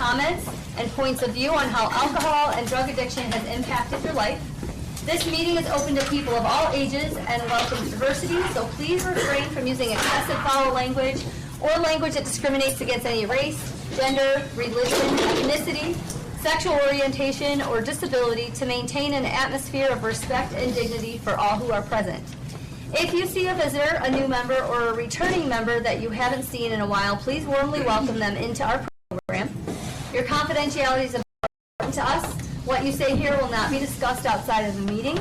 comments and points of view on how alcohol and drug addiction has impacted your life. This meeting is open to people of all ages and welcomes diversity, so please refrain from using excessive foul language or language that discriminates against any race, gender, religion, ethnicity, sexual orientation, or disability to maintain an atmosphere of respect and dignity for all who are present. If you see a visitor, a new member, or a returning member that you haven't seen in a while, please warmly welcome them into our program. Your confidentiality is important to us. What you say here will not be discussed outside of the meeting.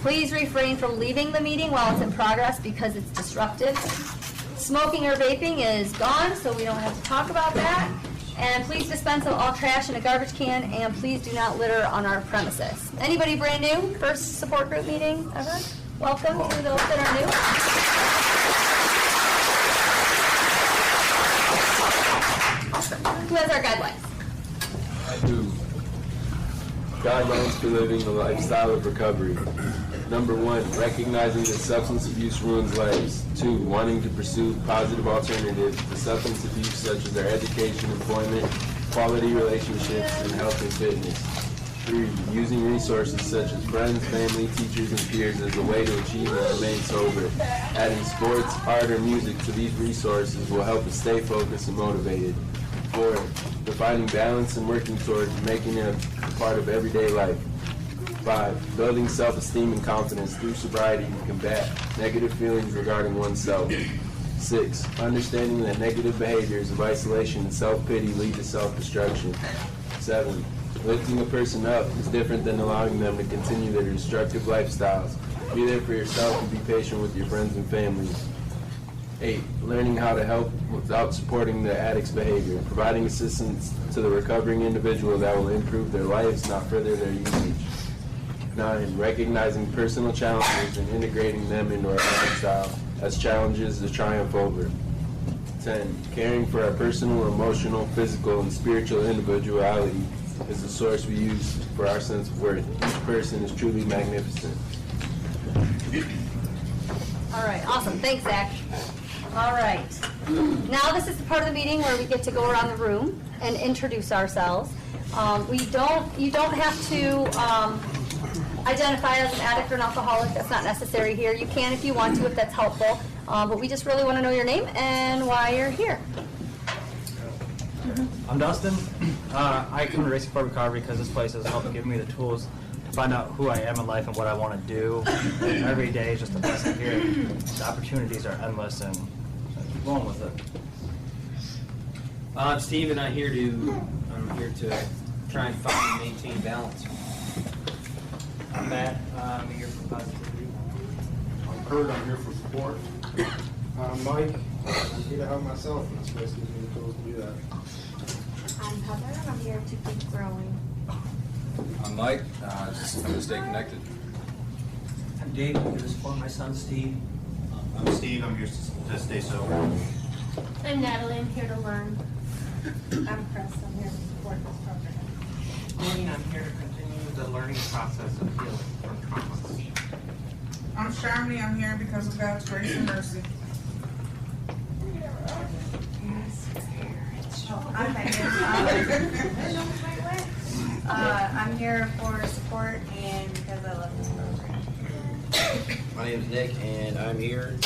Please refrain from leaving the meeting while it's in progress because it's disruptive. Smoking or vaping is gone, so we don't have to talk about that. And please dispense of all trash in a garbage can, and please do not litter on our premises. Anybody brand new? First support group meeting ever? Welcome to those that are new. Who has our guidelines? I do. Guidelines for living a lifestyle of recovery. Number 1, recognizing that substance abuse ruins lives. 2, wanting to pursue positive alternatives to substance abuse such as their education, employment, quality relationships, and health and fitness. 3, using resources such as friends, family, teachers, and peers as a way to achieve and remain sober. Adding sports, art, or music to these resources will help us stay focused and motivated. 4, defining balance and working towards making it a part of everyday life. 5, building self-esteem and confidence through sobriety to combat negative feelings regarding oneself. 6, understanding that negative behaviors of isolation and self-pity lead to self-destruction. 7, lifting a person up is different than allowing them to continue their destructive lifestyles. Be there for yourself and be patient with your friends and family. 8, learning how to help without supporting the addict's behavior, providing assistance to the recovering individual that will improve their lives, not further their usage. 9, recognizing personal challenges and integrating them into our lifestyle as challenges to triumph over. 10, caring for our personal, emotional, physical, and spiritual individuality is the source we use for our sense of worth. Each person is truly magnificent. All right, awesome. Thanks, Zach. All right. Now this is the part of the meeting where we get to go around the room and introduce ourselves. You don't have to identify as an addict or an alcoholic. That's not necessary here. You can if you want to, if that's helpful. But we just really want to know your name and why you're here. I'm Dustin. I come to Racing for Recovery because this place has helped give me the tools to find out who I am in life and what I want to do. And every day is just a blessing here. The opportunities are endless, and I keep going with it. I'm Steve, and I'm here to try and find and maintain balance. I'm Matt. I'm here for positivity. I'm Kurt. I'm here for support. I'm Mike. I'm here to help myself, and this place gives me the tools to do that. I'm Heather. I'm here to keep growing. I'm Mike, just to stay connected. I'm Dave. I'm here to support my son, Steve. I'm Steve. I'm here to stay sober. I'm Natalie. I'm here to learn. I'm Chris. I'm here to support this program. I'm here to continue the learning process of healing from traumas. I'm Sharmini. I'm here because of God's grace and mercy. I'm I'm here for support and because I love this program. My name is Nick, and I'm here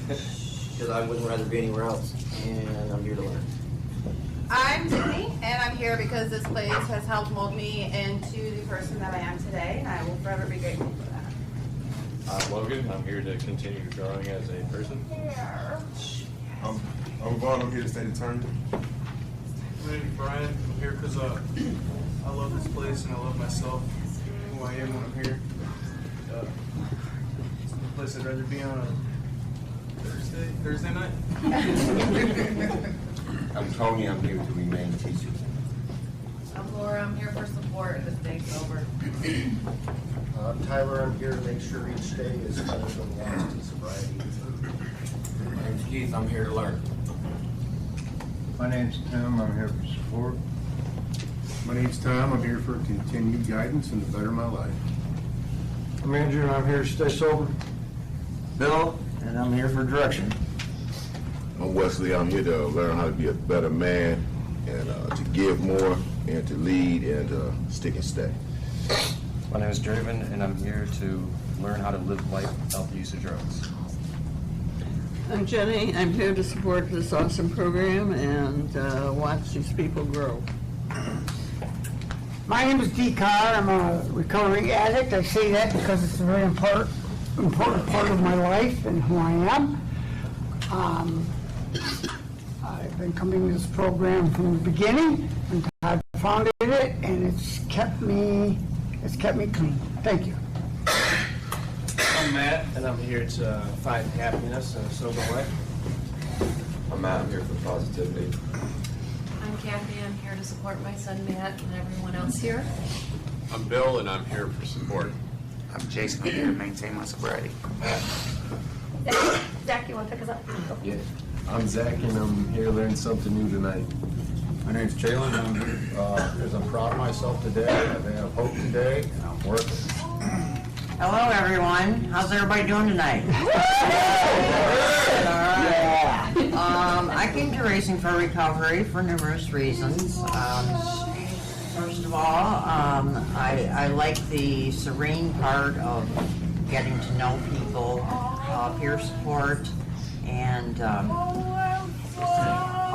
because I wouldn't rather be anywhere else, and I'm here to learn. I'm Tiffany, and I'm here because this place has helped mold me into the person that I am today, and I will forever be grateful for that. I'm Logan. I'm here to continue growing as a person. I'm Vaughn. I'm here to stay determined. My name is Brian. I'm here because I love this place and I love myself, who I am when I'm here. It's the place I'd rather be on a Thursday night. I'm Tony. I'm here to remain a teacher. I'm Laura. I'm here for support and to stay sober. I'm Tyler. I'm here to make sure each day is better than the last in sobriety. My name's Keith. I'm here to learn. My name's Tim. I'm here for support. My name's Tom. I'm here for continued guidance and to better my life. I'm Andrew, and I'm here to stay sober. Bill, and I'm here for direction. I'm Wesley. I'm here to learn how to be a better man and give more and to lead and stick and stay. My name is Draven, and I'm here to learn how to live life without the use of drugs. I'm Jenny. I'm here to support this awesome program and watch these people grow. My name is Dee Carr. I'm a recovering addict. I say that because it's a very important part of my life and who I am. I've been coming to this program from the beginning, and I've founded it, and it's kept me clean. Thank you. I'm Matt, and I'm here to find happiness in a sober life. I'm Matt. I'm here for positivity. I'm Kathy. I'm here to support my son Matt and everyone else here. I'm Bill, and I'm here for support. I'm Jason. I'm here to maintain my sobriety. Zach, you want to pick us up? Yeah. I'm Zach, and I'm here to learn something new tonight. My name's Jalen, and I'm here because I'm proud of myself today. I have hope today, and I'm working. Hello, everyone. How's everybody doing tonight? I came to Racing for Recovery for numerous reasons. First of all, I like the serene part of getting to know people, peer support, and it's an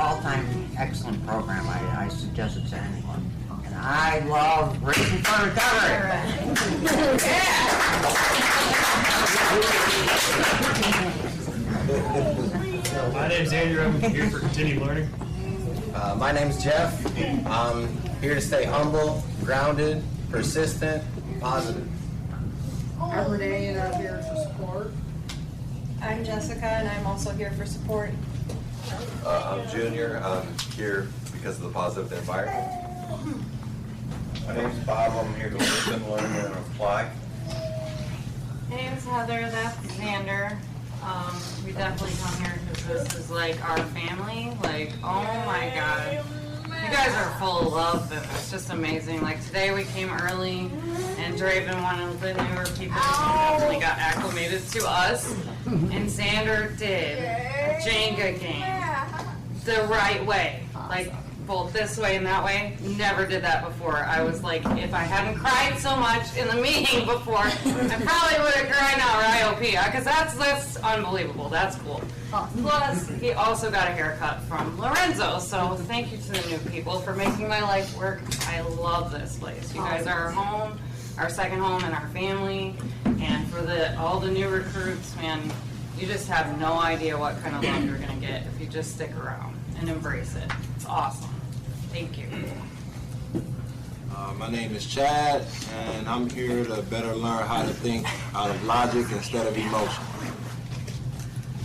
all-time excellent program. I suggest it to anyone. And I love Racing for Recovery. My name's Andrew. I'm here for continued learning. My name's Jeff. I'm here to stay humble, grounded, persistent, positive. I'm Renee, and I'm here to support. I'm Jessica, and I'm also here for support. I'm Junior. I'm here because of the positive environment. My name's Bob. I'm here to listen, learn, and apply. My name's Heather. That's Xander. We definitely come here because this is like our family. Like, oh my God. You guys are full of love, and it's just amazing. Like today we came early, and Draven, one of the newer people, definitely got acclimated to us. And Xander did a Jenga game the right way, like both this way and that way. Never did that before. I was like, if I hadn't cried so much in the meeting before, I probably would have cried now or IOP, because that's unbelievable. That's cool. Plus, he also got a haircut from Lorenzo, so thank you to the new people for making my life work. I love this place. You guys are our home, our second home, and our family. And for all the new recruits, man, you just have no idea what kind of love you're going to get if you just stick around and embrace it. It's awesome. Thank you. My name is Chad, and I'm here to better learn how to think out of logic instead of emotion.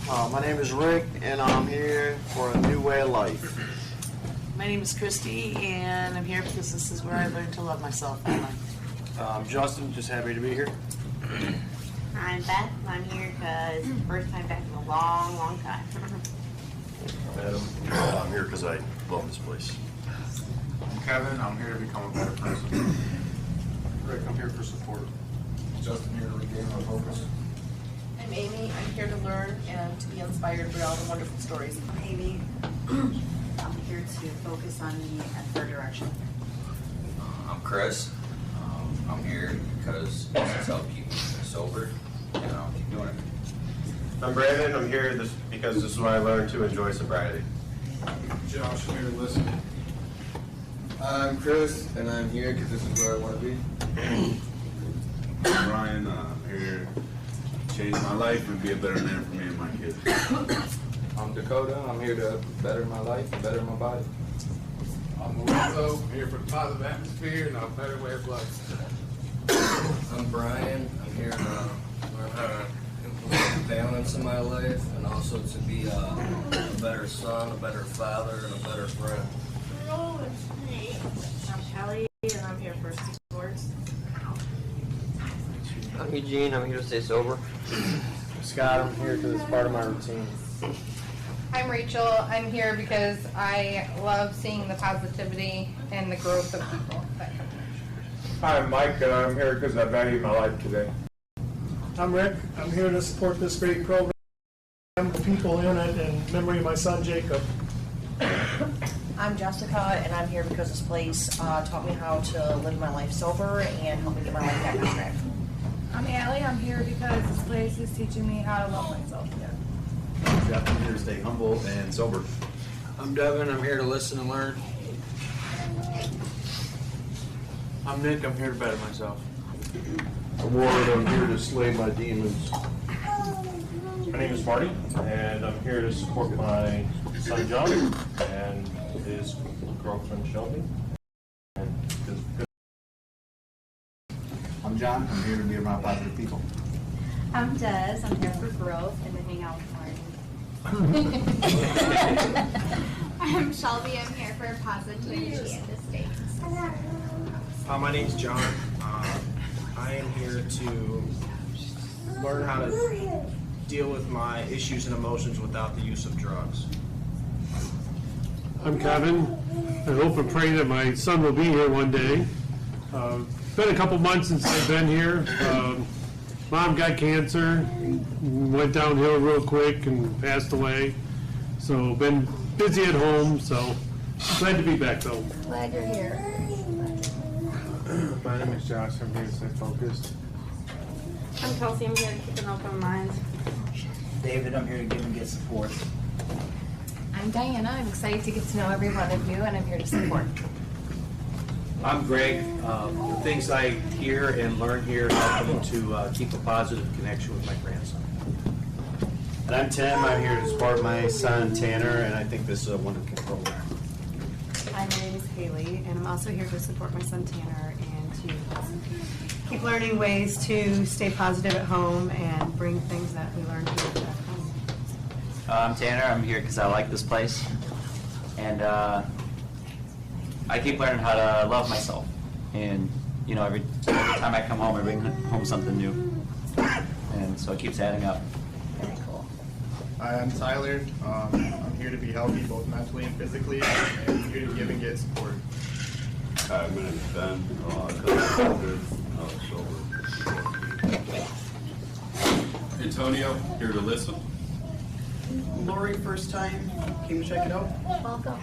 My name is Rick, and I'm here for a new way of life. My name is Christy, and I'm here because this is where I learned to love myself and life. I'm Justin, just happy to be here. I'm Beth. I'm here because it's the first time back in a long, long time. Adam, I'm here because I love this place. I'm Kevin. I'm here to become a better person. Rick, I'm here for support. Justin here to regain my focus. I'm Amy. I'm here to learn and to be inspired by all the wonderful stories. I'm Amy. I'm here to focus on me and for direction. I'm Chris. I'm here because this has helped keep me sober, and I'll keep doing it. I'm Brandon. I'm here because this is when I learned to enjoy sobriety. Josh, I'm here to listen. I'm Chris, and I'm here because this is where I want to be. I'm Ryan. I'm here to change my life and be a better man for me and my kids. I'm Dakota. I'm here to better my life and better my body. I'm Lorenzo. I'm here for the positive atmosphere and a better way of life. I'm Brian. I'm here to learn how to implement balance in my life and also to be a better son, a better father, and a better friend. I'm Kelly, and I'm here for support. I'm Eugene. I'm here to stay sober. I'm Scott. I'm here because it's part of my routine. I'm Rachel. I'm here because I love seeing the positivity and the growth of people. Hi, I'm Mike, and I'm here because I value my life today. I'm Rick. I'm here to support this great program, the people in it, and in memory of my son Jacob. I'm Jessica, and I'm here because this place taught me how to live my life sober and help me get my life back on track. I'm Allie. I'm here because this place is teaching me how to love myself again. Jeff, I'm here to stay humble and sober. I'm Devin. I'm here to listen and learn. I'm Nick. I'm here to better myself. I'm Ward. I'm here to slay my demons. My name is Marty, and I'm here to support my son John and his girlfriend Shelby. I'm John. I'm here to be around positive people. I'm Des. I'm here for growth and to hang out with Marty. I'm Shelby. I'm here for positivity and mistakes. My name's John. I am here to learn how to deal with my issues and emotions without the use of drugs. I'm Kevin. I hope and pray that my son will be here one day. Been a couple months since I've been here. Mom got cancer, went downhill real quick and passed away. So been busy at home, so glad to be back though. Glad you're here. My name is Josh. I'm here to stay focused. I'm Kelsey. I'm here to keep an open mind. David, I'm here to give and get support. I'm Diana. I'm excited to get to know every one of you, and I'm here to support. I'm Greg. The things I hear and learn here help me to keep a positive connection with my grandson. And I'm Tim. I'm here to support my son Tanner, and I think this is a wonderful program. Hi, my name is Haley, and I'm also here to support my son Tanner and to keep learning ways to stay positive at home and bring things that we learned here back home. I'm Tanner. I'm here because I like this place, and I keep learning how to love myself. And you know, every time I come home, I bring home something new, and so it keeps adding up. Very cool. Hi, I'm Tyler. I'm here to be healthy, both mentally and physically, and here to give and get support. Hi, my name is Ben. Sober. Antonio, here to listen. Lori, first time, came to check it out. Welcome.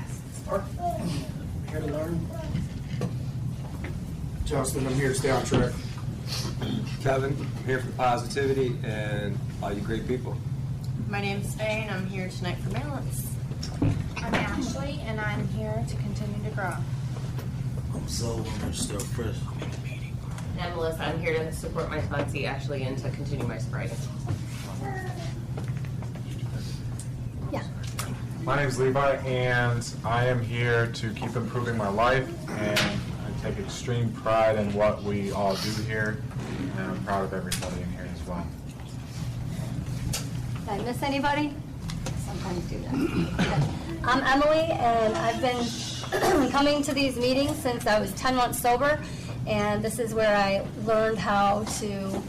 Here to learn. Justin, I'm here to stay on track. Kevin, I'm here for positivity and all you great people. My name's Faye, and I'm here tonight for balance. I'm Ashley, and I'm here to continue to grow. I'm Zoe. I'm still fresh. And I'm Melissa. I'm here to support my sponsee, Ashley, and to continue my sobriety. Yeah. My name is Levi, and I am here to keep improving my life, and I take extreme pride in what we all do here, and I'm proud of everybody in here as well. Did I miss anybody? Sometimes do that. I'm Emily, and I've been coming to these meetings since I was 10 months sober, and this is where I learned how to,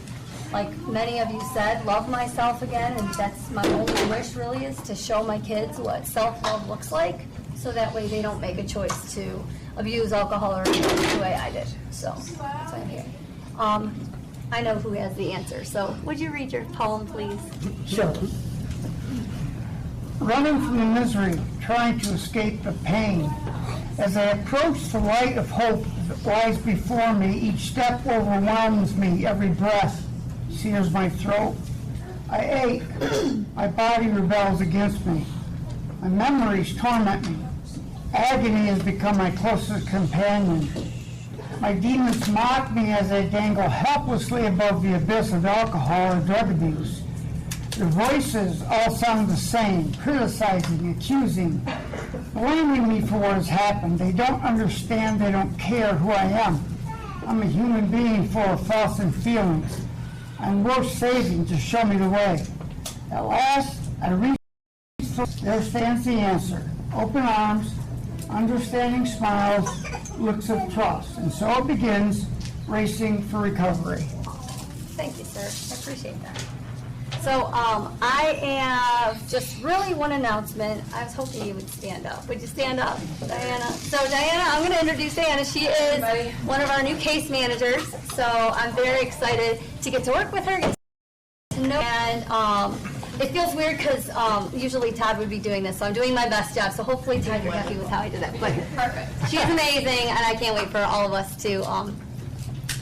like many of you said, love myself again, and that's my only wish really, is to show my kids what self-love looks like, so that way they don't make a choice to abuse alcohol or drugs the way I did. So that's why I'm here. I know who has the answer, so would you read your poem, please? Sure. Running from the misery, trying to escape the pain. As I approach the light of hope that lies before me, each step overwhelms me, every breath sears my throat. I ache, my body rebels against me. My memories torment me. Agony has become my closest companion. My demons mock me as I dangle helplessly above the abyss of alcohol or drug abuse. Their voices all sound the same, criticizing, accusing, blaming me for what has happened. They don't understand, they don't care who I am. I'm a human being full of thoughts and feelings. I'm worth saving to show me the way. At last, I reach. There stands the answer. Open arms, understanding smiles, looks of trust. And so it begins, racing for recovery. Thank you, sir. I appreciate that. So I have just really one announcement. I was hoping you would stand up. Would you stand up, Diana? So Diana, I'm going to introduce Diana. She is one of our new case managers. So I'm very excited to get to work with her, get to know her. And it feels weird because usually Todd would be doing this, so I'm doing my best job. So hopefully Todd, you're happy with how I did that. But Perfect. she's amazing, and I can't wait for all of us to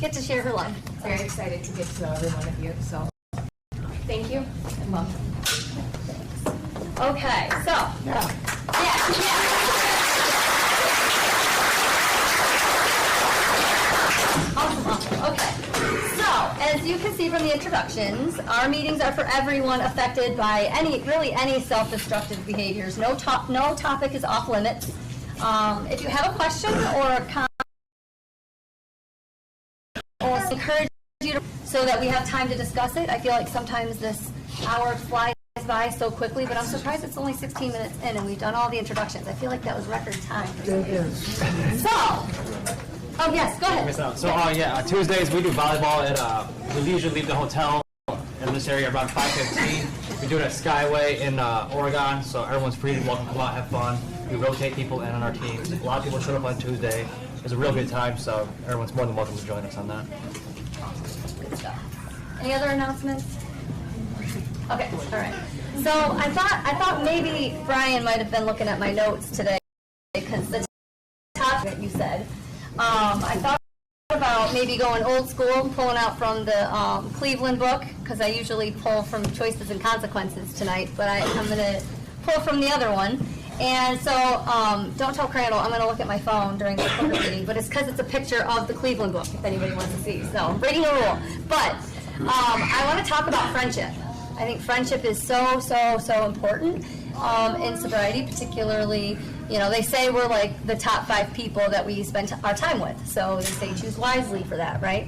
get to share her life. Very excited to get to know every one of you, so. Thank you and welcome. Okay, so yeah. Awesome. Okay. So, as you can see from the introductions, our meetings are for everyone affected by any self-destructive behaviors. No topic is off limits. If you have a question or a comment, or encourage you to, so that we have time to discuss it. I feel like sometimes this hour flies by so quickly, but I'm surprised it's only 16 minutes in and we've done all the introductions. I feel like that was record time. It is. So, oh yes, go ahead. So Tuesdays we do volleyball at we usually leave the hotel in this area around 5:15. We do it at Skyway in Oregon, so everyone's free and welcome to come out, have fun. We rotate people in on our teams. A lot of people showed up on Tuesday. It was a real good time, so everyone's more than welcome to join us on that. Good stuff. Any other announcements? Okay, all right. So I thought maybe Brian might have been looking at my notes today because the topic that you said. I thought about maybe going old school, pulling out from the Cleveland book, because I usually pull from Choices and Consequences tonight, but I'm going to pull from the other one. And so, don't tell Crandall, I'm going to look at my phone during the corporate meeting, but it's because it's a picture of the Cleveland book, if anybody wants to see. So, I'm breaking a rule. But I want to talk about friendship. I think friendship is so important in sobriety, particularly, they say we're like the top 5 people that we spend our time with. So they say choose wisely for that, right?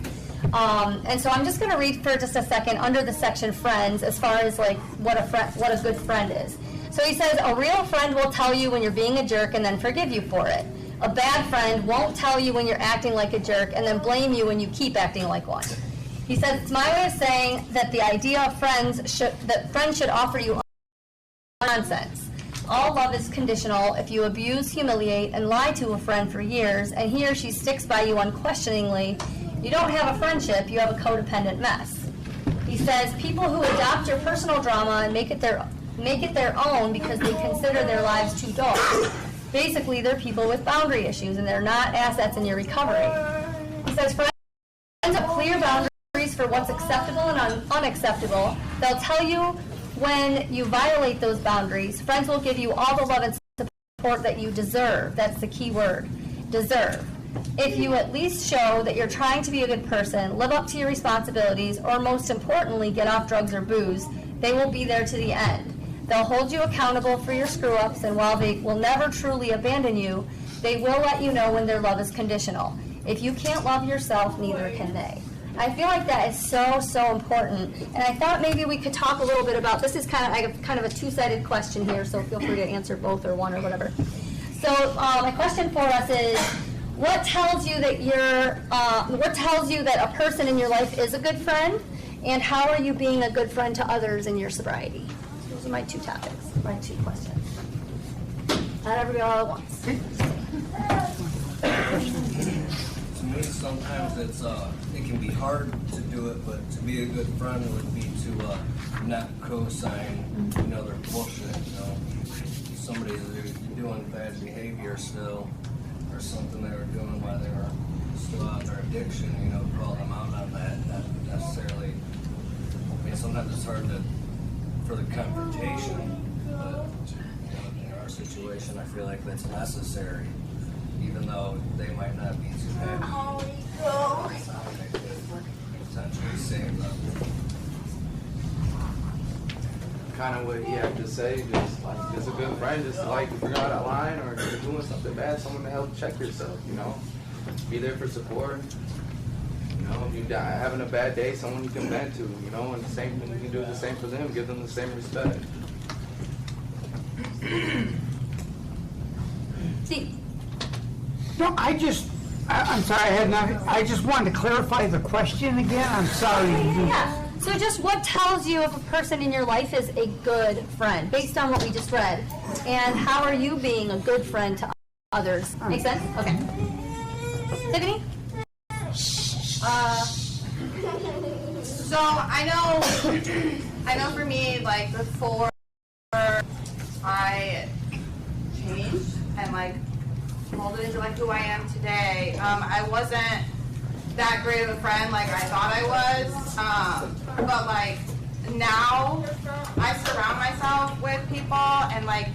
And so I'm just going to read for just a second under the section friends as far as like what a good friend is. So he says, a real friend will tell you when you're being a jerk and then forgive you for it. A bad friend won't tell you when you're acting like a jerk and then blame you when you keep acting like one. He says, it's my way of saying that the idea of friends should offer you nonsense. All love is conditional. If you abuse, humiliate, and lie to a friend for years, and he or she sticks by you unquestioningly, you don't have a friendship, you have a codependent mess. He says, people who adopt your personal drama and make it their own because they consider their lives too dull. Basically, they're people with boundary issues, and they're not assets in your recovery. He says, friends have clear boundaries for what's acceptable and unacceptable. They'll tell you when you violate those boundaries. Friends will give you all the love and support that you deserve. That's the key word, deserve. If you at least show that you're trying to be a good person, live up to your responsibilities, or most importantly, get off drugs or booze, they will be there to the end. They'll hold you accountable for your screw-ups, and while they will never truly abandon you, they will let you know when their love is conditional. If you can't love yourself, neither can they. I feel like that is so important, and I thought maybe we could talk a little bit about, this is kind of a two-sided question here, so feel free to answer both or one or whatever. So my question for us is, what tells you that a person in your life is a good friend, and how are you being a good friend to others in your sobriety? Those are my two topics, my two questions. Not everybody all at once. To me, sometimes it can be hard to do it, but to be a good friend would be to not co-sign, their bullshit. Somebody who's doing bad behavior still, or something they were doing while they were still out in their addiction. Call them out on that. Not necessarily. Sometimes it's hard for the confrontation, but in our situation, I feel like that's necessary. Even though they might not be too happy. They could potentially save them. Kind of what you have to say, just a good friend, just like if you're out of line or you're doing something bad, someone to help check yourself, Be there for support. If you're having a bad day, someone you can vent to, and the same thing, you can do the same for them, give them the same respect. Steve. No, I'm sorry, I just wanted to clarify the question again. I'm sorry. Yeah. So just what tells you if a person in your life is a good friend, based on what we just read, and how are you being a good friend to others? Make sense? Okay. Tiffany? So I know I know for me, like before I changed and like molded into like who I am today, I wasn't that great of a friend like I thought I was. But like now I surround myself with people and like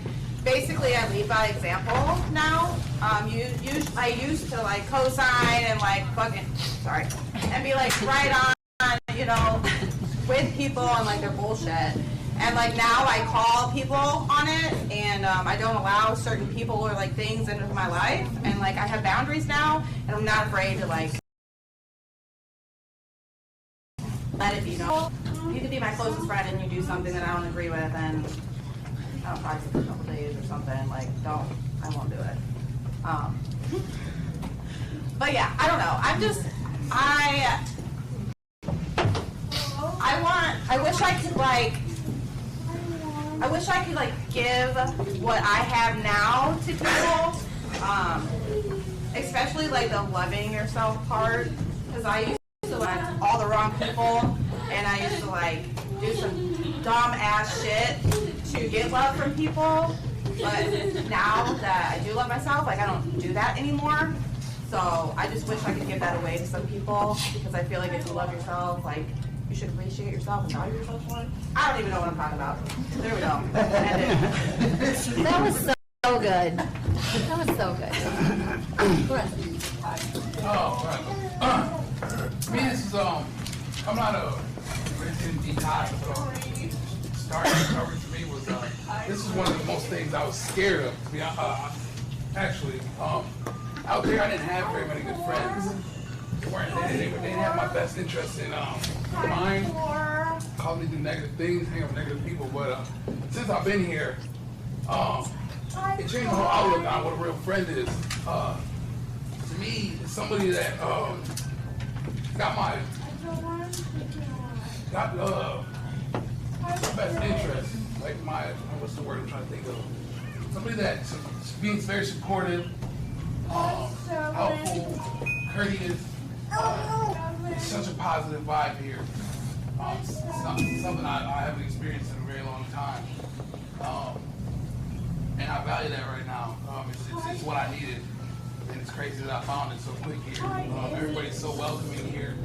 basically I lead by example now. I used to like co-sign and like and be like right on, you know, with people on like their bullshit. And like now I call people on it, and I don't allow certain people or like things into my life, and like I have boundaries now, and I'm not afraid to like let it be known. You could be my closest friend and you do something that I don't agree with, and I don't talk to you for a couple days or something. Like I won't do it. But yeah, I don't know. I wish I could give what I have now to people, especially like the loving yourself part, because I used to like all the wrong people, and I used to like do some dumb ass shit to get love from people. But now that I do love myself, like I don't do that anymore. So I just wish I could give that away to some people, because I feel like if you love yourself, like you should appreciate yourself and value yourself more. I don't even know what I'm talking about. There we go. That was so good. That was so good. Me, this is I'm not a resident detox, so starting recovery for me was this is one of the most things I was scared of. To be actually, out there I didn't have very many good friends. They didn't have my best interest in mind. Called me to do negative things, hang out with negative people. But since I've been here, it changed the whole outlook on what a real friend is. To me, it's somebody that got my best interest, like what's the word I'm trying to think of? Somebody that's being very supportive, helpful, courteous. It's such a positive vibe here. It's something I haven't experienced in a very long time. And I value that right now. It's what I needed. And it's crazy that I found it so quick here. Everybody's so welcoming here.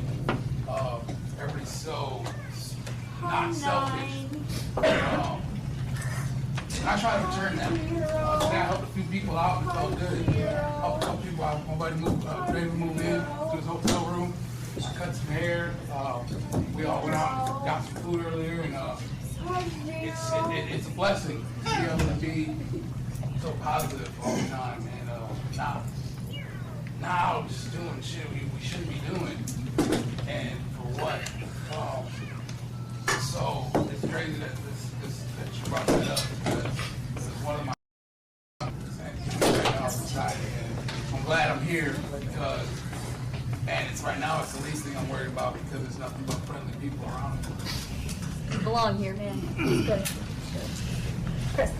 Everybody's so not selfish. And I try to return that. Today I helped a few people out and it felt good. Helped a couple people out. Nobody ready to move in to his hotel room. I cut some hair. We all went out and got some food earlier, and it's a blessing to be able to be so positive all the time. And now just doing shit we shouldn't be doing. And for what? So it's crazy that you brought that up, because this is one of my society, and I'm glad I'm here because, and it's right now it's the least thing I'm worried about because there's nothing but friendly people around me. You belong here, man. Good. Chris.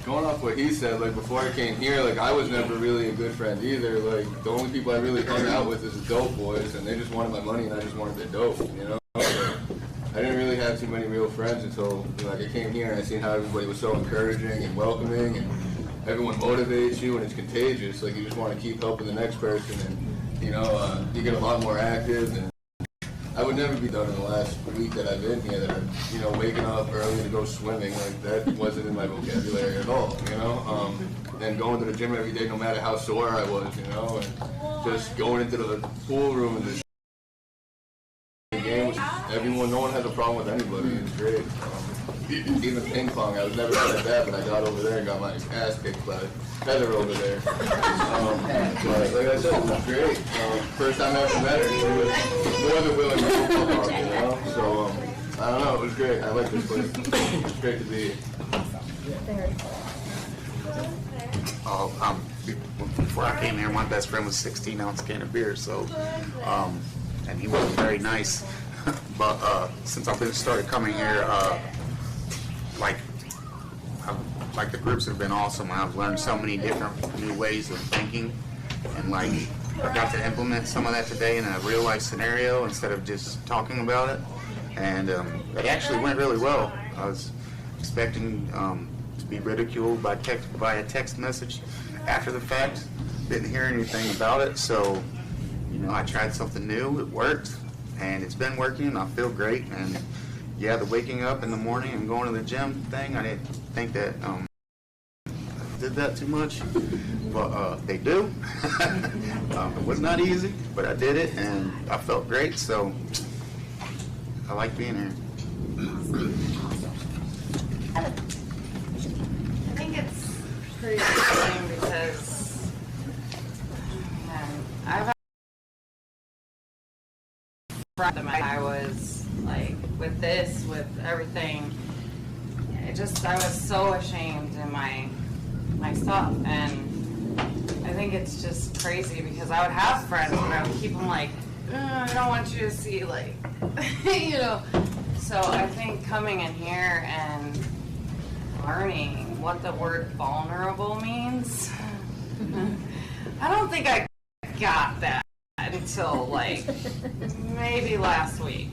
Going off what he said, like before I came here, like I was never really a good friend either. Like the only people I really hung out with is the dope boys, and they just wanted my money and I just wanted the dope, you know? I didn't really have too many real friends until like I came here and I seen how everybody was so encouraging and welcoming, and everyone motivates you and it's contagious. Like you just want to keep helping the next person, and you know you get a lot more active. And I would never be done in the last week that I've been here. That I'm waking up early to go swimming. Like that wasn't in my vocabulary at all. You know, and going to the gym every day, no matter how sore I was. You know, and just going into the pool room and the game. Everyone, no one has a problem with anybody. It's great. Even ping pong, I was never good at that, but I got over there and got my ass kicked by Heather over there. But like I said, it was great. First time I ever met her, she was more than willing to talk, you know? So, I don't know, it was great. I like this place. It's great to be here. Before I came here, my best friend was 16-ounce can of beer, so, and he wasn't very nice. But since I've started coming here, like the groups have been awesome. I've learned so many different new ways of thinking, and like I got to implement some of that today in a real life scenario instead of just talking about it. and it actually went really well. I was expecting to be ridiculed by a text message after the fact. Didn't hear anything about it, so I tried something new. It worked, and it's been working, and I feel great. And yeah, the waking up in the morning and going to the gym thing, I didn't think that I did that too much, but they do. It was not easy, but I did it, and I felt great, so I like being here. I think it's pretty exciting because I've had a friend of mine. I was like, with this, with everything, I was so ashamed in my stuff, and I think it's just crazy because I would have friends and I would keep them like, I don't want you to see, like, So I think coming in here and learning what the word vulnerable means, I don't think I got that until like maybe last week.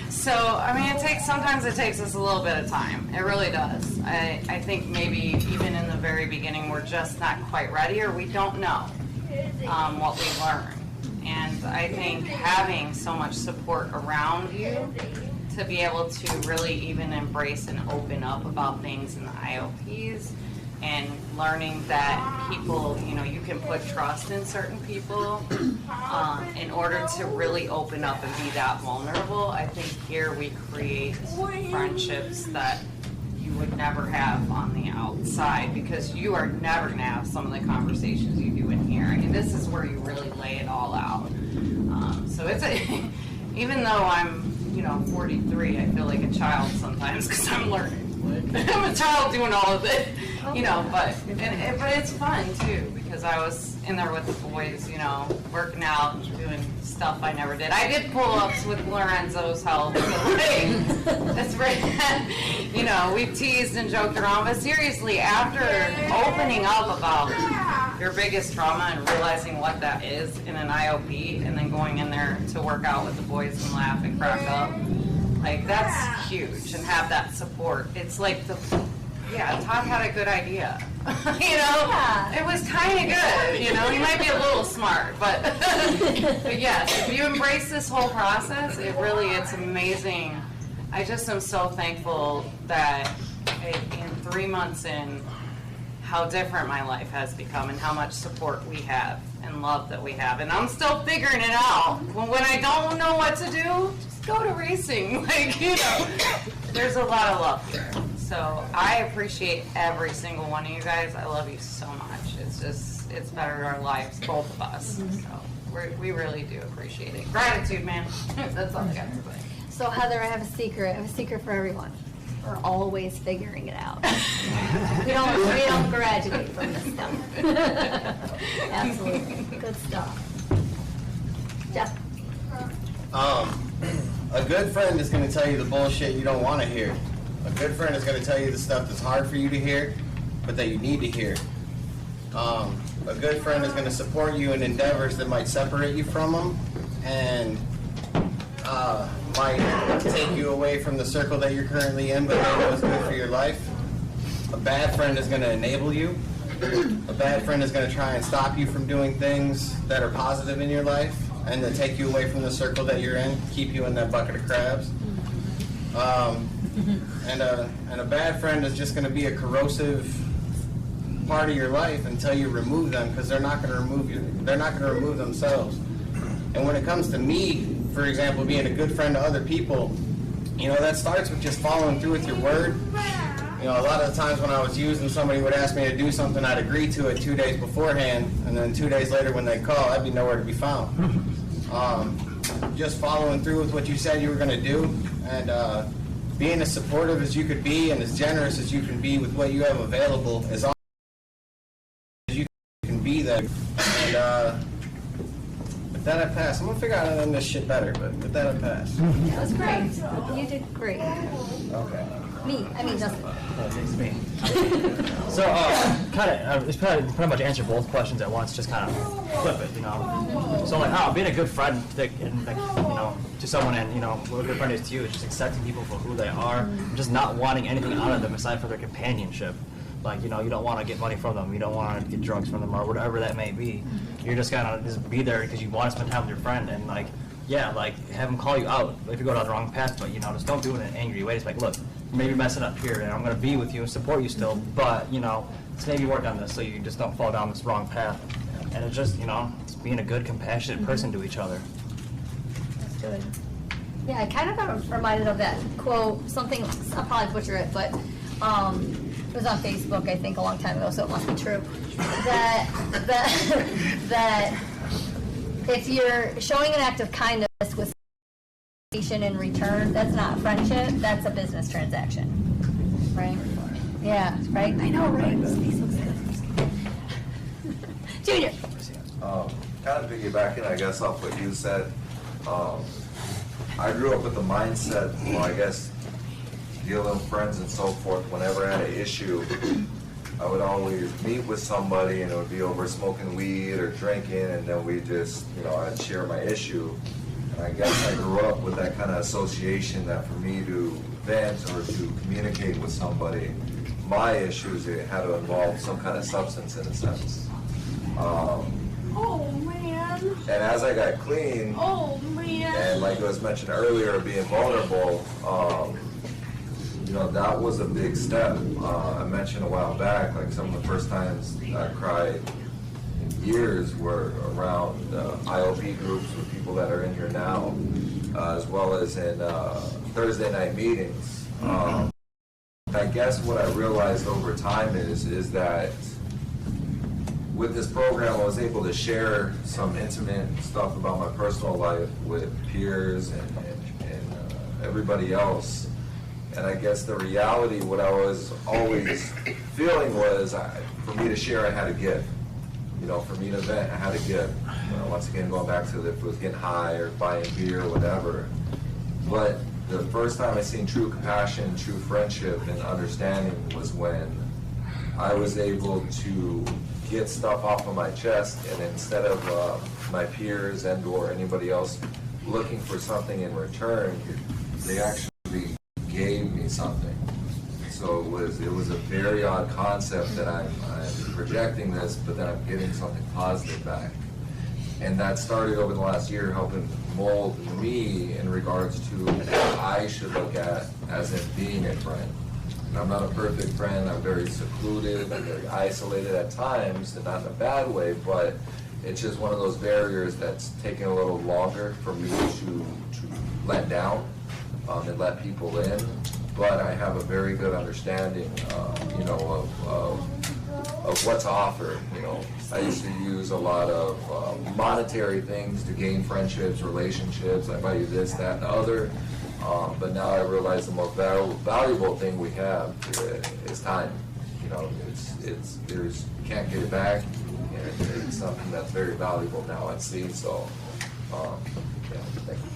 So I mean, sometimes it takes us a little bit of time. It really does. I think maybe even in the very beginning we're just not quite ready, or we don't know what we learn. And I think having so much support around you to be able to really even embrace and open up about things in the IOPs, and learning that people, you can put trust in certain people in order to really open up and be that vulnerable. I think here we create friendships that you would never have on the outside, because you are never going to have some of the conversations you do in here. I mean, this is where you really lay it all out. So it's even though I'm 43, I feel like a child sometimes because I'm learning. I'm a child doing all of it, but it's fun too, because I was in there with the boys, working out, doing stuff I never did. I did pull-ups with Lorenzo's help. So that's right. We've teased and joked around, but seriously, after opening up about your biggest trauma and realizing what that is in an IOP, and then going in there to work out with the boys and laugh and crack up, like, that's huge, and have that support. It's like Todd had a good idea. It was kind of good. He might be a little smart, but yes, if you embrace this whole process, it's amazing. I just am so thankful that in 3 months in, how different my life has become and how much support we have and love that we have. And I'm still figuring it out. When I don't know what to do, just go to racing. There's a lot of love here. So I appreciate every single one of you guys. I love you so much. It's bettered our lives, both of us. So we really do appreciate it. Gratitude, man. That's all I got to say. So Heather, I have a secret. I have a secret for everyone. We're always figuring it out. We don't graduate from this stuff. Absolutely. Good stuff. Jeff. A good friend is going to tell you the bullshit you don't want to hear. A good friend is going to tell you the stuff that's hard for you to hear, but that you need to hear. A good friend is going to support you in endeavors that might separate you from them, and might take you away from the circle that you're currently in, but they know is good for your life. A bad friend is going to enable you. A bad friend is going to try and stop you from doing things that are positive in your life, and to take you away from the circle that you're in, keep you in that bucket of crabs. And a bad friend is just going to be a corrosive part of your life until you remove them, because they're not going to remove you. They're not going to remove themselves. And when it comes to me, for example, being a good friend to other people, that starts with just following through with your word. A lot of the times when I was used and somebody would ask me to do something, I'd agree to it 2 days beforehand, and then 2 days later when they call, I'd be nowhere to be found. Just following through with what you said you were going to do, and being as supportive as you could be and as generous as you can be with what you have available, as often as you can be there. And with that, I pass. I'm going to figure out how to end this shit better, but with that, I pass. That was great. You did great. Okay. Me, I mean Justin. It's me. So, it's pretty much answer both questions at once, just kind of flip it, you know? So, like, being a good friend, and, like, you know, to someone, and, you know, what a good friend is to you is just accepting people for who they are, and just not wanting anything out of them aside from their companionship. Like, you know, you don't want to get money from them, you don't want to get drugs from them, or whatever that may be. You're just going to just be there because you want to spend time with your friend, and, like, yeah, like, have them call you out if you go down the wrong path, but, you know, just don't do it in an angry way. It's like, look, maybe you're messing up here, and I'm going to be with you and support you still, but, you know, let's maybe work on this so you just don't fall down this wrong path. And it's just, you know, it's being a good, compassionate person to each other. That's good. Yeah, I kind of got reminded of that quote, something, I'll probably butcher it, but it was on Facebook, I think, a long time ago, so it must be true. That if you're showing an act of kindness with in return, that's not friendship, that's a business transaction. Right? Yeah, right? I know, right? Junior. Kind of piggybacking, I guess, off what you said. I grew up with the mindset, well, I guess, dealing with friends and so forth, whenever I had an issue, I would always meet with somebody and it would be over smoking weed or drinking, and then we just, you know, I'd share my issue. And I guess I grew up with that kind of association that for me to vent or to communicate with somebody, my issues, it had to involve some kind of substance in a sense. Oh man. And as I got clean, and like it was mentioned earlier, being vulnerable, you know, that was a big step. I mentioned a while back, like some of the first times I cried in years were around IOP groups with people that are in here now, as well as in Thursday night meetings. I guess what I realized over time is that with this program, I was able to share some intimate stuff about my personal life with peers and everybody else. And I guess the reality, what I was always feeling was, for me to share, I had to give. You know, for me to vent, I had to give. You know, once again, going back to if it was getting high or buying beer or whatever. But the first time I seen true compassion, true friendship, and understanding was when I was able to get stuff off of my chest, and instead of my peers and or anybody else looking for something in return, they actually gave me something. So it was a very odd concept that I'm projecting this, but then I'm getting something positive back. And that started over the last year, helping mold me in regards to what I should look at as in being a friend. And I'm not a perfect friend. I'm very secluded. I'm very isolated at times, and not in a bad way, but it's just one of those barriers that's taking a little longer for me to let down and let people in. But I have a very good understanding, you know, of what's offered. You know, I used to use a lot of monetary things to gain friendships, relationships. I value this, that, and the other. But now I realize the most valuable thing we have is time. You know, you can't get it back, and it's something that's very valuable now, I see. So, yeah, thank you.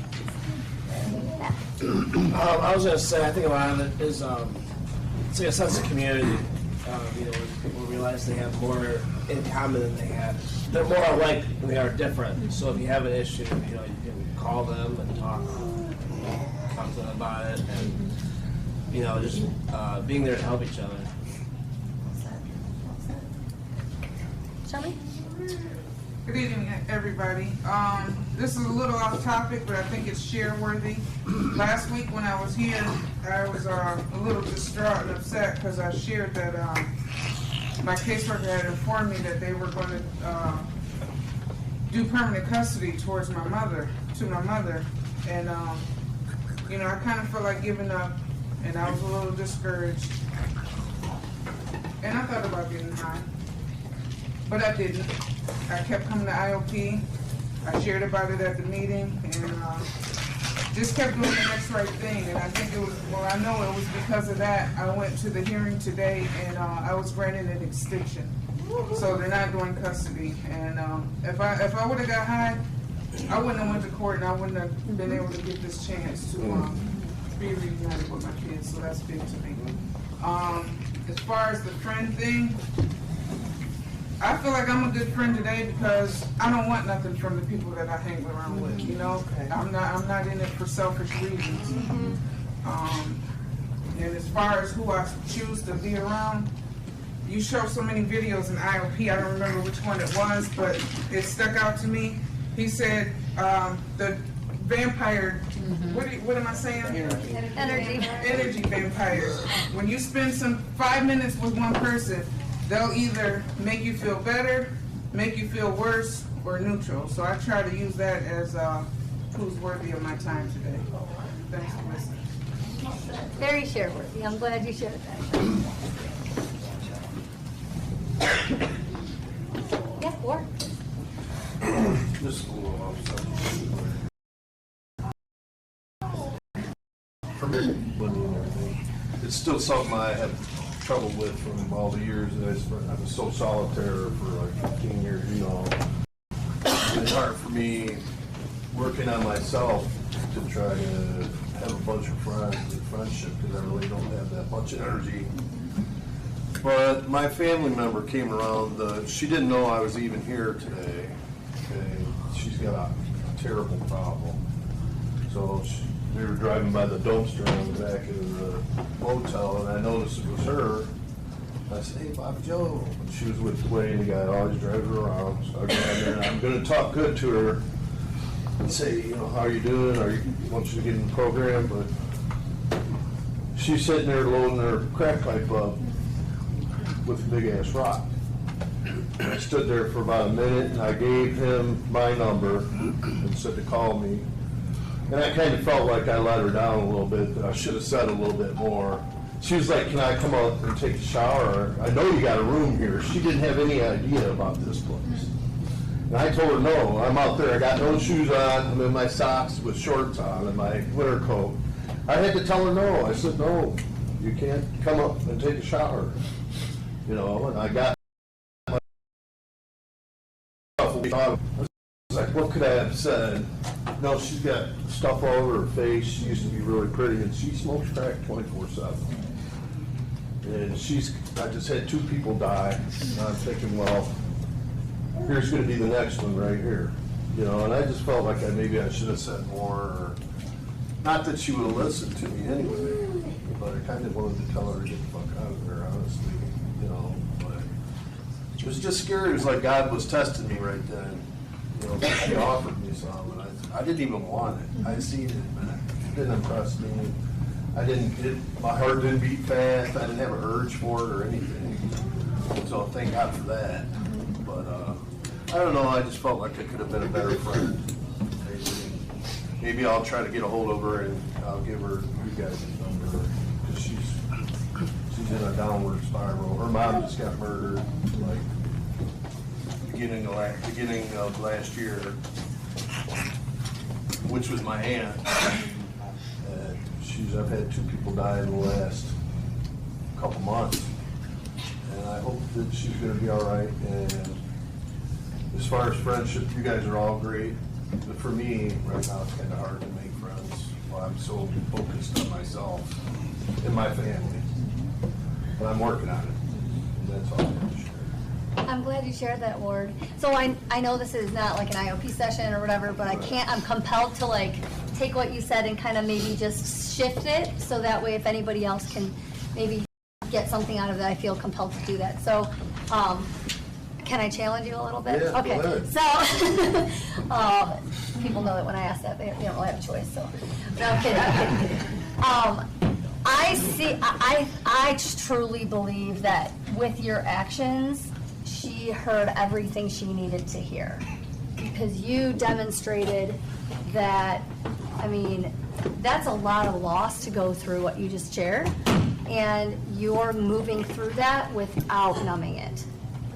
I was going to say, I think a lot of it is it's like a sense of community. You know, when people realize they have more in common than they had. They're more alike than they are different. So if you have an issue, you know, you can call them and talk to them about it, and you know, just being there to help each other. Shelby? Good evening, everybody. This is a little off topic, but I think it's share-worthy. Last week when I was here, I was a little distraught and upset because I shared that my caseworker had informed me that they were going to do permanent custody towards my mother, and you know, I kind of felt like giving up, and I was a little discouraged, and I thought about getting high, but I didn't. I kept coming to IOP. I shared about it at the meeting, and just kept doing the next right thing. And I think it was, well, I know it was because of that. I went to the hearing today, and I was granted an extension. So they're not doing custody. And if I would have got high, I wouldn't have went to court, and I wouldn't have been able to get this chance to be reunited with my kids, so that's big to me. As far as the friend thing, I feel like I'm a good friend today because I don't want nothing from the people that I hang around with, you know? I'm not in it for selfish reasons. And as far as who I choose to be around, you show so many videos in IOP, I don't remember which one it was, but it stuck out to me. He said, the vampire, what am I saying? Energy vampires. When you spend 5 minutes with one person, they'll either make you feel better, make you feel worse, or neutral. So I try to use that as who's worthy of my time today. Thanks for listening. Very share-worthy. I'm glad you shared that. Yeah, Ward. Just a little off subject. For me, money and everything. It's still something I have trouble with from all the years that I was so solitary for like 15 years, you know. It's hard for me working on myself to try to have a bunch of friends and friendship because I really don't have that much energy. But my family member came around, she didn't know I was even here today. Okay? She's got a terrible problem. So we were driving by the dumpster on the back of the motel, and I noticed it was her. I said, "Hey, Bobby Joe." And she was with Dwayne, the guy that always drives her around. So I go in there, and I'm going to talk good to her and say, you know, how are you doing? I want you to get in the program. But she's sitting there loading her crack pipe up with a big-ass rock. And I stood there for about a minute, and I gave him my number and said to call me. And I kind of felt like I let her down a little bit, that I should have said a little bit more. She was like, "Can I come out and take a shower? I know you got a room here." She didn't have any idea about this place. And I told her, "No, I'm out there. I got no shoes on. I'm in my socks with shorts on and my winter coat." I had to tell her no. I said, "No, you can't come up and take a shower." You know, and I got my stuff. I was like, what could I have said? No, she's got stuff all over her face. She used to be really pretty, and she smokes crack 24/7. And I just had 2 people die, and I'm thinking, well, here's going to be the next one right here. You know, and I just felt like maybe I should have said more, or not that she would have listened to me anyway, but I kind of wanted to tell her to get the fuck out of there, honestly, you know. But it was just scary. It was like God was testing me right then. You know, she offered me some, and I didn't even want it. I seen it, but it didn't impress me. My heart didn't beat fast. I didn't have an urge for it or anything. So thank God for that. But I don't know. I just felt like I could have been a better friend. Maybe I'll try to get a hold of her and I'll give her you guys' number because she's in a downward spiral. Her mom just got murdered like beginning of last year, which was my aunt. I've had 2 people die in the last couple months, and I hope that she's going to be all right. And as far as friendship, you guys are all great. But for me, right now, it's kind of hard to make friends while I'm so focused on myself and my family. But I'm working on it, and that's all I have to share. I'm glad you shared that, Ward. So I know this is not like an IOP session or whatever, but I'm compelled to like take what you said and kind of maybe just shift it so that way if anybody else can maybe get something out of it, I feel compelled to do that. So can I challenge you a little bit? Yeah, okay. go ahead. So people know that when I ask that, they don't really have a choice. So no, I'm kidding. I truly believe that with your actions, she heard everything she needed to hear because you demonstrated that, I mean, that's a lot of loss to go through what you just shared, and you're moving through that without numbing it.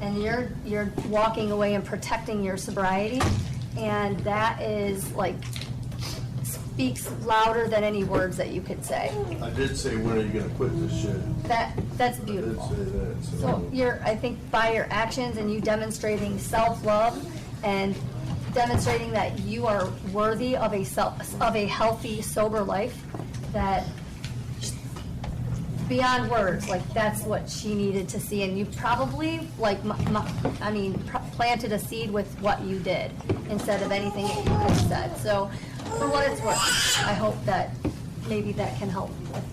And you're walking away and protecting your sobriety, and that is like speaks louder than any words that you could say. I did say, when are you going to quit this shit? That's beautiful. I did say that. So I think by your actions and you demonstrating self-love and demonstrating that you are worthy of a healthy, sober life, that just beyond words, like that's what she needed to see, and you probably like planted a seed with what you did instead of anything that you could have said. So for what it's worth, I hope that maybe that can help with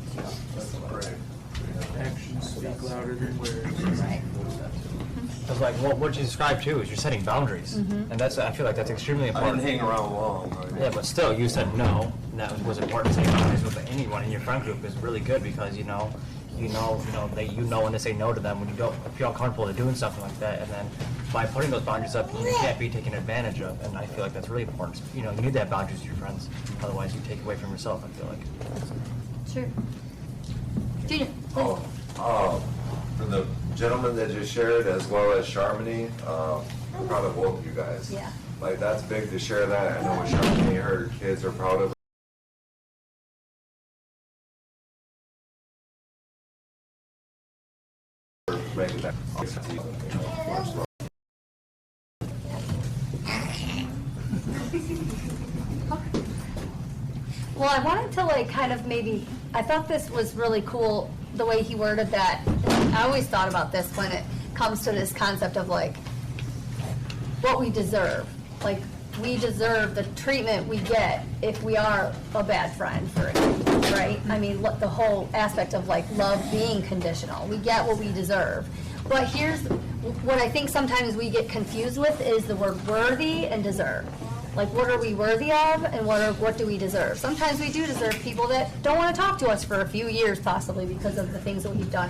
Actions speak louder than words. Right. Because like what you described too is you're setting boundaries, and that's I feel like that's extremely I important. didn't hang around long. Yeah, but still, you said no, and that was important. Setting boundaries with anyone in your friend group is really good because you know when to say no to them when you don't feel comfortable doing something like that, and then by putting those boundaries up, you can't be taken advantage of, and I feel like that's really important. You know, you need that boundaries with your friends, otherwise you take away from yourself. I feel like. Sure. Junior, For the gentleman that just shared, as well as Sharmony, I'm proud of both of you guys. Yeah. Like, that's big to share that. I know with Sharmony, her kids are proud of her. Making that, much love. well, I wanted to like kind of I thought this was really cool the way he worded that. I always thought about this when it comes to this concept of like what we deserve. Like we deserve the treatment we get if we are a bad friend, for instance, right? I mean, the whole aspect of like love being conditional. We get what we deserve. But here's what I think sometimes we get confused with is the word worthy and deserve. Like, what are we worthy of, and what do we deserve? Sometimes we do deserve people that don't want to talk to us for a few years, possibly because of the things that we've done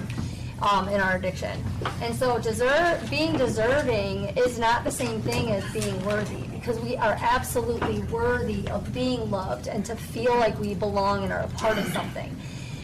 in our addiction. And so being deserving is not the same thing as being worthy, because we are absolutely worthy of being loved and to feel like we belong and are a part of something.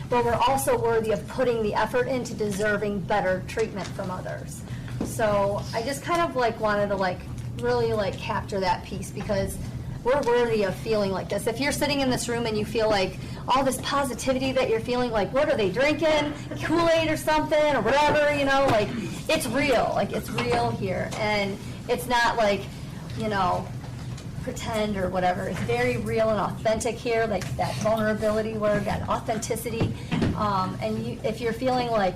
But we're also worthy of putting the effort into deserving better treatment from others. So I just kind of like wanted to like really like capture that piece, because we're worthy of feeling like this. If you're sitting in this room and you feel like all this positivity that you're feeling, like what are they drinking, Kool-Aid or something or whatever, you know, like it's real. Like it's real here, and it's not like, you know, pretend or whatever. It's very real and authentic here, like that vulnerability word, that authenticity. And if you're feeling like,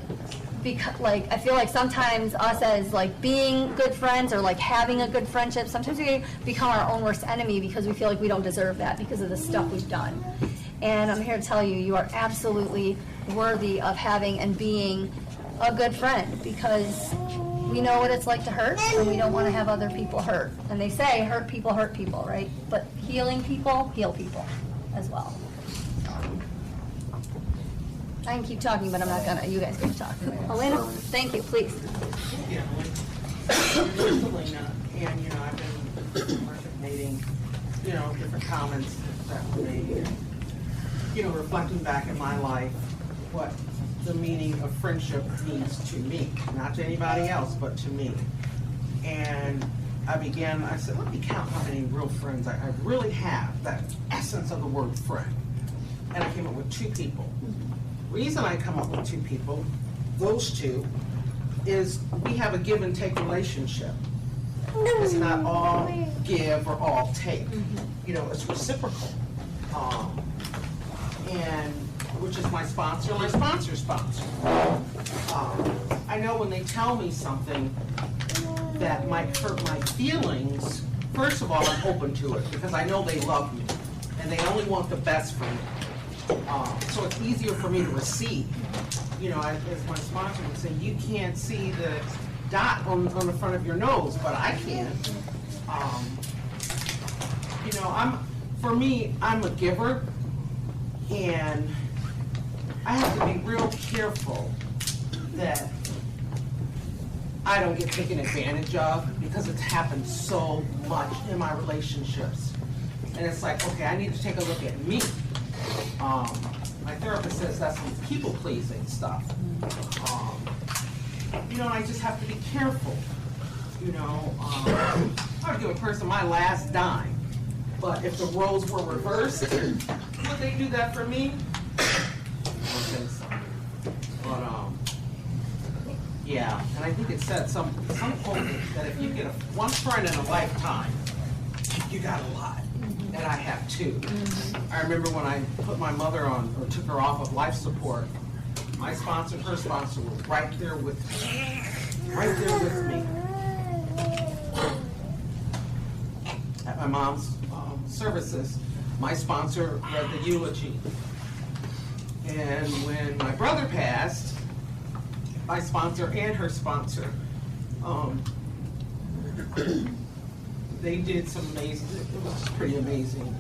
I feel like sometimes us as like being good friends or like having a good friendship, sometimes we become our own worst enemy because we feel like we don't deserve that because of the stuff we've done. And I'm here to tell you, you are absolutely worthy of having and being a good friend, because we know what it's like to hurt, and we don't want to have other people hurt. And they say hurt people, right? But healing people, heal people as well. I can keep talking, but I'm not gonna. You guys can talk. Elena, thank you, please. Yeah, Elena, and you know, I've been articulating, you know, different comments that were made, and, you know, reflecting back in my life, what the meaning of friendship means to me, not to anybody else, but to me. And I said, let me count how many real friends I really have, that essence of the word friend. And I came up with 2 people. Reason I come up with 2 people, those 2, is we have a give and take relationship. It's not all give or all take. You know, it's reciprocal. And which is my sponsor, my sponsor's sponsor. I know when they tell me something that might hurt my feelings, first of all, I'm open to it because I know they love me and they only want the best for me. So it's easier for me to receive. You know, as my sponsor would say, you can't see the dot on the front of your nose, but I can. You know, for me, I'm a giver, and I have to be real careful that I don't get taken advantage of, because it's happened so much in my relationships. And it's like, okay, I need to take a look at me. My therapist says that's some people-pleasing stuff. You know, I just have to be careful. You know, I would give a person my last dime, but if the roles were reversed, would they do that for me? I don't think so. But yeah, and I think it said some quote that if you get one friend in a lifetime, you got a lot. and I have two. I remember when I put my mother on, or took her off of life support, my sponsor, her sponsor, was right there with me. Right there with me. At my mom's services, my sponsor read the eulogy. And when my brother passed, my sponsor and her sponsor, they did some amazing, it was pretty amazing.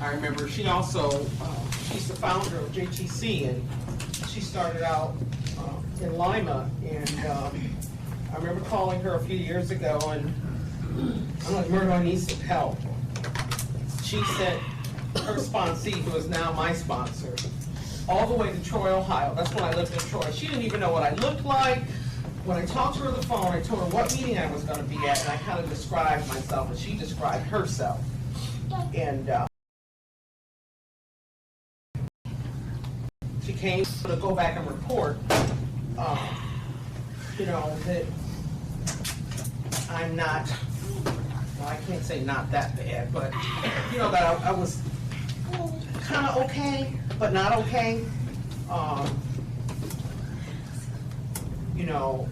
I remember she also, she's the founder of JTC, and she started out in Lima, and I remember calling her a few years ago, and I'm like, Myrtle, I need some help. She sent her sponsee, who is now my sponsor, all the way to Troy, Ohio. That's when I lived in Troy. She didn't even know what I looked like. When I talked to her on the phone, I told her what meeting I was going to be at, and I kind of described myself, and she described herself. And she came to go back and report, you know, that I'm not, well, I can't say not that bad, but, you know, that I was kind of okay, but not okay. You know,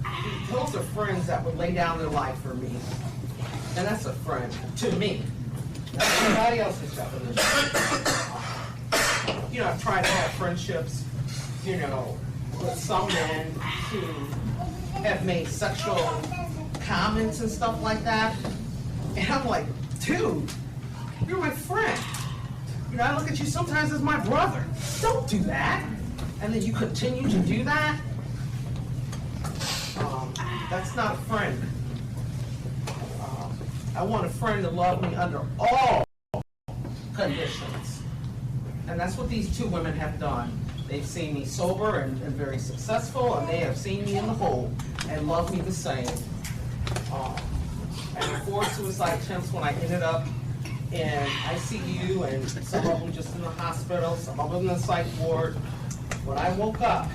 those are friends that would lay down their life for me. And that's a friend to me. That's everybody else's definition. You know, I've tried to have friendships, you know, with some men who have made sexual comments and stuff like that. And I'm like, dude, you're my friend. You know, I look at you sometimes as my brother. Don't do that. And then you continue to do that. That's not a friend. I want a friend to love me under all conditions. And that's what these two women have done. They've seen me sober and very successful, and they have seen me in the hole and love me the same. And 4 suicide attempts when I ended up in ICU, and some of them just in the hospital, some of them in the psych ward. When I woke up,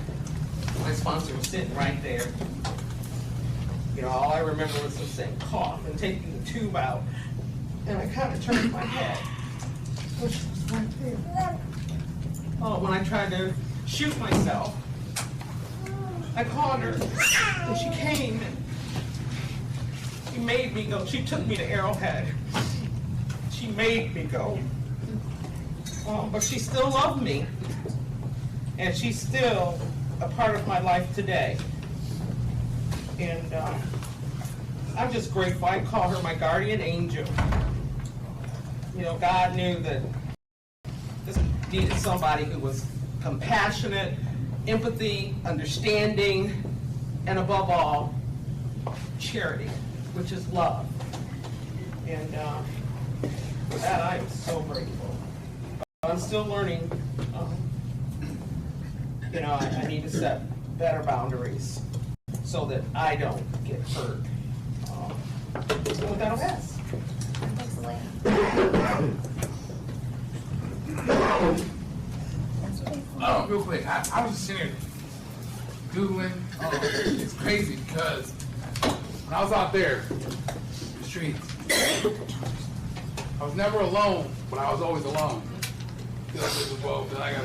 my sponsor was sitting right there. You know, all I remember was him saying cough and taking the tube out. And I kind of turned my head, which was right there. Oh, when I tried to shoot myself, I called her, and she came, and she made me go. She took me to Arrowhead. She made me go. But she still loved me, and she's still a part of my life today. And I'm just grateful. I call her my guardian angel. You know, God knew that this needed somebody who was compassionate, empathy, understanding, and above all, charity, which is love. And for that, I am so grateful. I'm still learning. You know, I need to set better boundaries so that I don't get hurt. So with that, I'll pass. Real quick, I was just sitting here Googling. It's crazy because when I was out there in the streets, I was never alone, but I was always alone. I feel like this was, well, then I got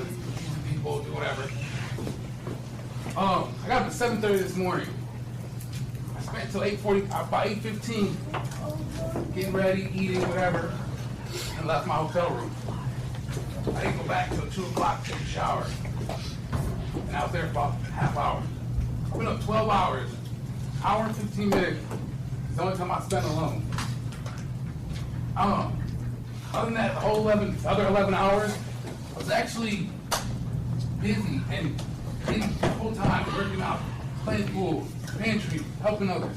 people, do whatever. I got up at 7:30 this morning. I spent until 8:40, about 8:15, getting ready, eating, whatever, and left my hotel room. I didn't go back until 2 o'clock to take a shower. And I was there for about a half hour. I went up 12 hours, hour and 15 minutes. It's the only time I spent alone. Other than that, the whole other 11 hours, I was actually busy and the whole time working out, playing pool, pantry, helping others.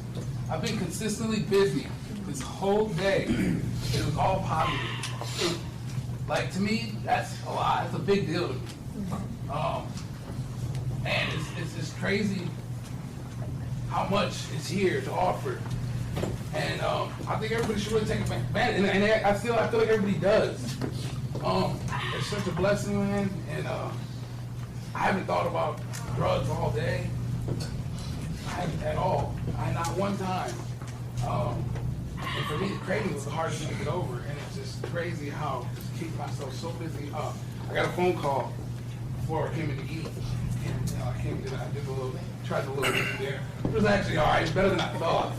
I've been consistently busy this whole day. It was all positive. Like, to me, that's a lot. It's a big deal to me. And it's just crazy how much is here to offer. And I think everybody should really take advantage. And I feel like everybody does. It's such a blessing, man. And I haven't thought about drugs all day. I haven't at all. Not one time. And for me, the craving was the hardest thing to get over, and it's just crazy how I just keep myself so busy. I got a phone call before I came in to eat, and I tried a little bit there. It was actually all right, better than I thought.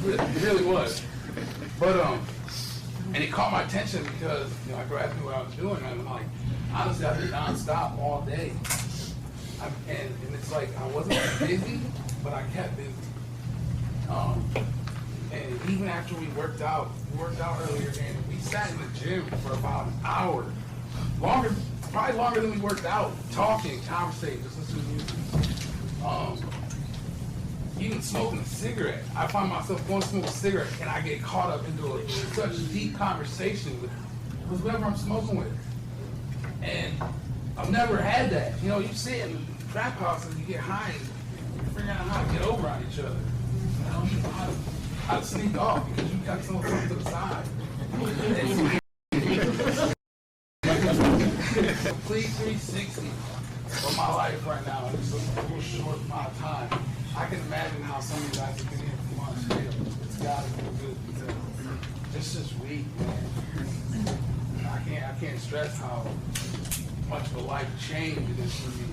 It really was. But and it caught my attention because I grabbed what I was doing, and I'm like, honestly, I've been nonstop all day. And it's like I wasn't busy, but I kept busy. And even after we worked out earlier, and we sat in the gym for about an hour, probably longer than we worked out, talking, conversating, just listening to music. Even smoking a cigarette. I find myself going to smoke a cigarette, and I get caught up into such deep conversation with whoever I'm smoking with. And I've never had that. You sit in the trap house and you get high and you figure out how to get over on each other. You know how to sneak off because you got someone to the side. Complete 360 of my life right now in just a real short amount of time. I can imagine how some of you guys have been here for months. It's got to feel good because it's just weak, man. I can't stress how much of a life change it is for me,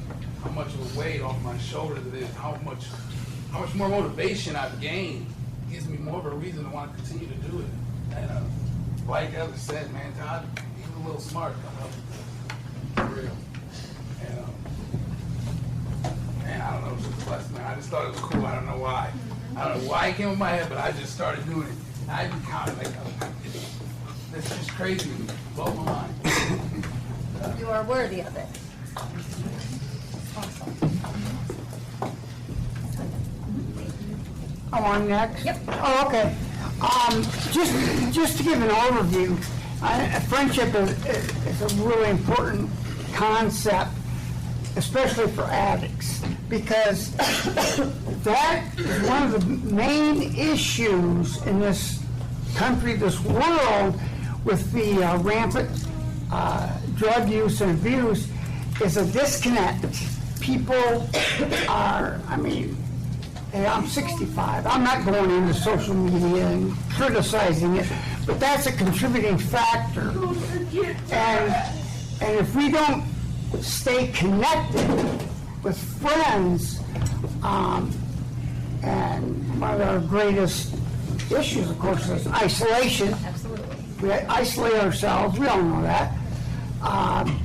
how much of a weight off my shoulders it is, how much more motivation I've gained. It gives me more of a reason to want to continue to do it. And like Ellis said, man, Todd, he's a little smart. For real. And man, I don't know, it was just a blessing, man. I just thought it was cool. I don't know why. I don't know why it came in my head, but I just started doing it. I even counted like, it's just crazy to me. Blow my mind. You are worthy of it. I'm on next? Yep. Oh, okay. Just to give an overview, friendship is a really important concept, especially for addicts, because that is one of the main issues in this country, this world, with the rampant drug use and abuse, is a disconnect. People are, hey, I'm 65. I'm not going into social media and criticizing it, but that's a contributing factor. And if we don't stay connected with friends, and one of our greatest issues, of course, is isolation. Absolutely. We isolate ourselves. We all know that.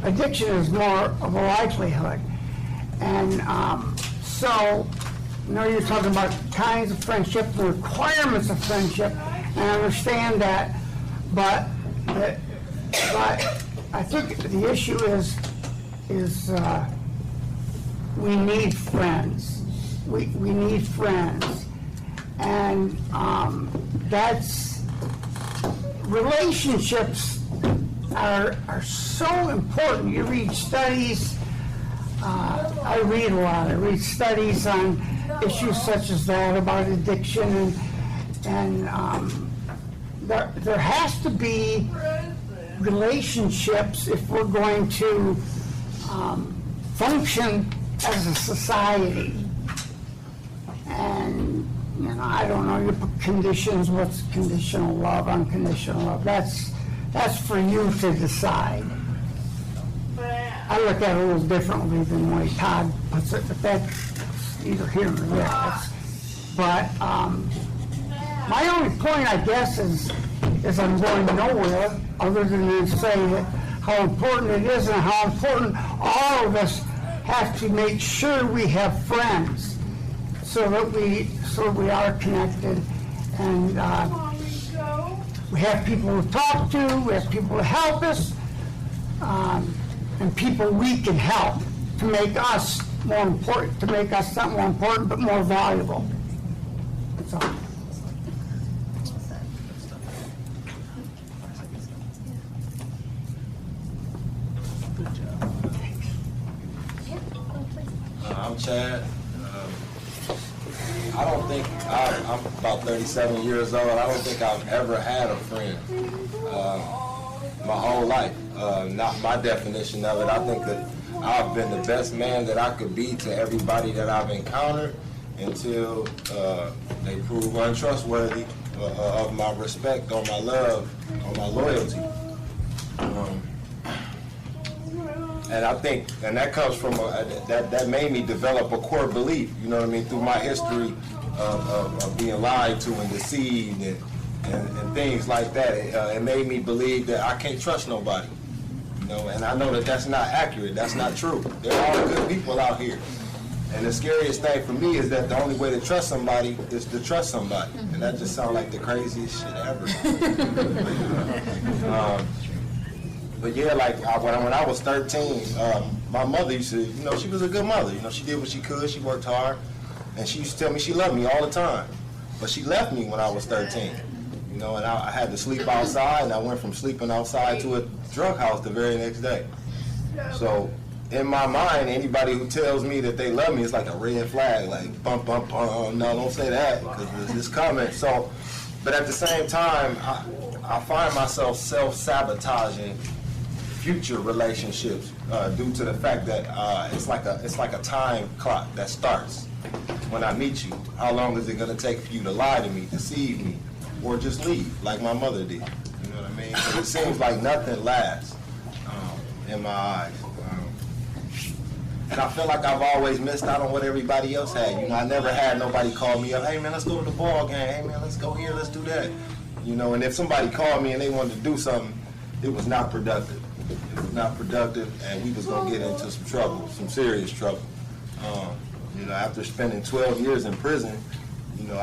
Addiction is more of a likelihood. And so, you're talking about kinds of friendship, the requirements of friendship, and I understand that, but I think the issue is we need friends. We need friends, and that's relationships are so important. You read studies. I read a lot. I read studies on issues such as that about addiction, and there has to be relationships if we're going to function as a society. And I don't know your conditions. What's conditional love, unconditional love? That's for you to decide. I look at it a little differently than the way Todd puts it, but that's either here or there. But my only point, I guess, is I'm going nowhere other than to say that how important it is and how important all of us have to make sure we have friends so that we are connected, and we have people to talk to, we have people to help us, and people we can help to make us more important, to make us not more important, but more valuable. That's all. I'm Chad. I don't think, I'm about 37 years old, I don't think I've ever had a friend my whole life. Not my definition of it. I think that I've been the best man that I could be to everybody that I've encountered, until they prove untrustworthy of my respect, or my love, or my loyalty. And I think, and that comes from, that made me develop a core belief, you know what I mean, through my history of being lied to and deceived and things like that. It made me believe that I can't trust nobody, you know, and I know that that's not accurate, that's not true. There are good people out here. And the scariest thing for me is that the only way to trust somebody is to trust somebody. And that just sounds like the craziest shit ever. But yeah, like when I was 13, my mother used to, you know, she was a good mother. You know, she did what she could. She worked hard, and she used to tell me she loved me all the time. But she left me when I was 13. You know, and I had to sleep outside, and I went from sleeping outside to a drug house the very next day. So in my mind, anybody who tells me that they love me is like a red flag, like bump, bump, bump. No, don't say that because it's coming. So, but at the same time, I find myself self-sabotaging future relationships due to the fact that it's like a time clock that starts when I meet you. How long is it going to take for you to lie to me, deceive me, or just leave like my mother did? You know what I mean? But it seems like nothing lasts in my eyes. And I feel like I've always missed out on what everybody else had. You know, I never had nobody call me up, hey man, let's go to the ball game. Hey man, let's go here, let's do that. You know, and if somebody called me and they wanted to do something, it was not productive. It was not productive, and we was gonna get into some trouble, some serious trouble. You know, after spending 12 years in prison, you know,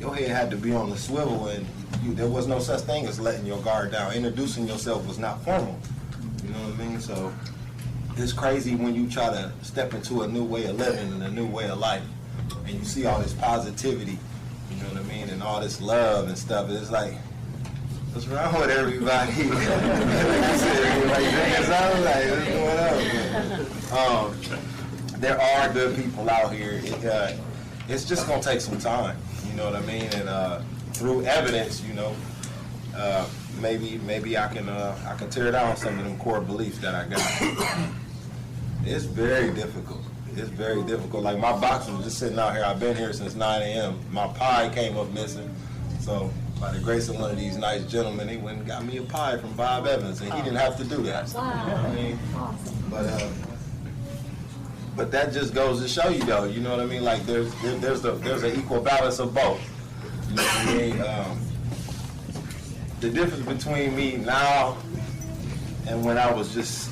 your head had to be on the swivel, and there was no such thing as letting your guard down. Introducing yourself was not formal. You know what I mean? So it's crazy when you try to step into a new way of living and a new way of life, and you see all this positivity, you know what I mean, and all this love and stuff. And it's like, what's wrong with everybody? There are good people out here. It's just gonna take some time, you know what I mean, and through evidence, you know, maybe I can tear down some of them core beliefs that I got. It's very difficult. It's very difficult. Like my box was just sitting out here. I've been here since 9 a.m. My pie came up missing. So by the grace of one of these nice gentlemen, he went and got me a pie from Bob Evans, and he didn't have to do that. Wow. You know what I mean? Awesome. But that just goes to show you, though. You know what I mean? Like there's an equal balance of both. You know what I mean? The difference between me now and when I was just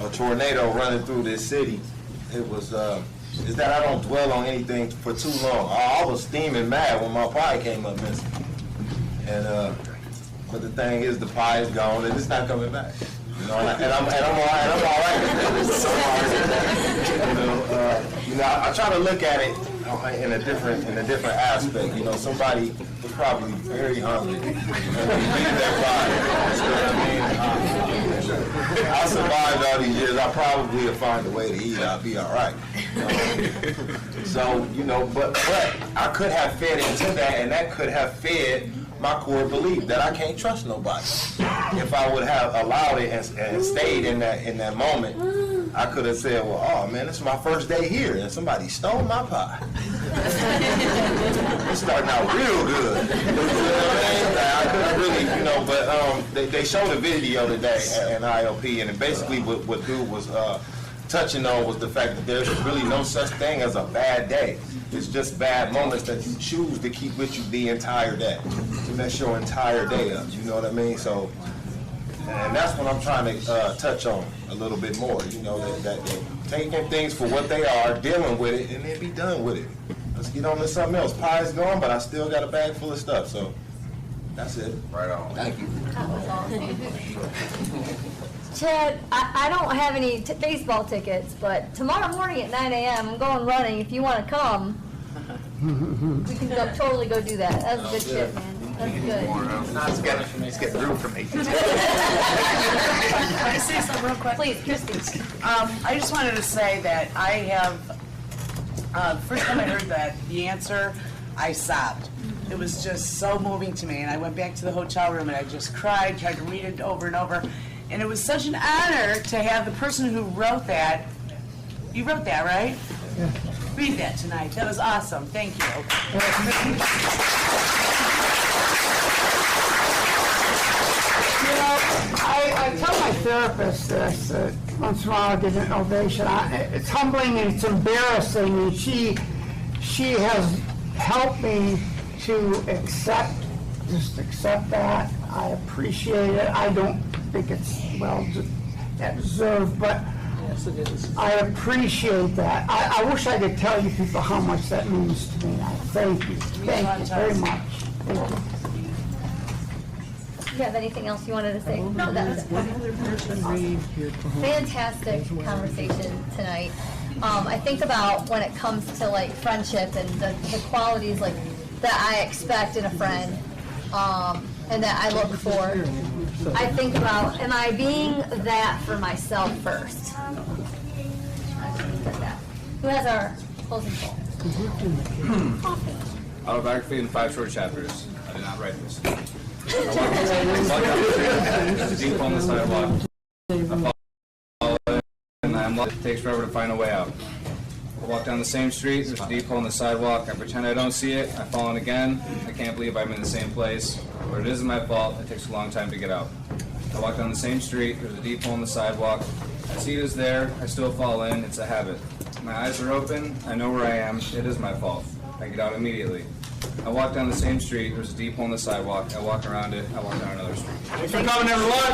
a tornado running through this city, it was is that I don't dwell on anything for too long. I was steaming mad when my pie came up missing, and but the thing is, the pie is gone and it's not coming back. You know, and I'm all right with that. You know, I try to look at it in a different aspect. You know, somebody was probably very hungry and they needed their pie. You know what I mean? I survived all these years. I probably will find a way to eat. I'll be all right. So, you know, but I could have fed into that, and that could have fed my core belief that I can't trust nobody. If I would have allowed it and stayed in that moment, I could have said, well, oh man, this is my first day here, and somebody stole my pie. It's starting out real good. You know what I mean? I couldn't really, you know, but they showed a video today at IOP, and basically what dude was touching on was the fact that there's really no such thing as a bad day. It's just bad moments that you choose to keep with you the entire day, to mess your entire day up. You know what I mean? So, and that's what I'm trying to touch on a little bit more. You know, that taking things for what they are, dealing with it, and then be done with it. Let's get on to something else. Pie is gone, but I still got a bag full of stuff. So that's it. Right on. Thank you. Chad, I don't have any baseball tickets, but tomorrow morning at 9 a.m. I'm going running. If you want to come, we can totally go do that. That was good shit, man. That's good. Let's get through for me. Can I say something real quick? Please, Christy. I just wanted to say that I have, the first time I heard the answer, I sobbed. It was just so moving to me, and I went back to the hotel room and I just cried, tried to read it over and over. And it was such an honor to have the person who wrote that. You wrote that, right? Yeah. read that tonight. That was awesome. Thank you. You know, I tell my therapist this, once in a while I get an ovation. It's humbling and it's embarrassing, and she has helped me to accept that. I appreciate it. I don't think it's well deserved, but I appreciate that. I wish I could tell you people how much that means to me. Thank you. Thank you very much. Thank you. Do you have anything else you wanted to say? No, that was fantastic conversation tonight. I think about when it comes to like friendship and the qualities like that I expect in a friend, and that I look for. I think about, am I being that for myself first? Who has our closing goal? Autobiography in 5 short chapters. I did not write this. I walk down the street, there's a deep hole in the sidewalk. I follow it, and I'm lost. It takes forever to find a way out. I walk down the same street, there's a deep hole in the sidewalk. I pretend I don't see it. I fall in again. I can't believe I'm in the same place. But it isn't my fault. It takes a long time to get out. I walk down the same street, there's a deep hole in the sidewalk. I see it is there. I still fall in. It's a habit. My eyes are open. I know where I am. It is my fault. I get out immediately. I walk down the same street. There's a deep hole in the sidewalk. I walk around it. I walk down another street. Thanks for coming, everyone.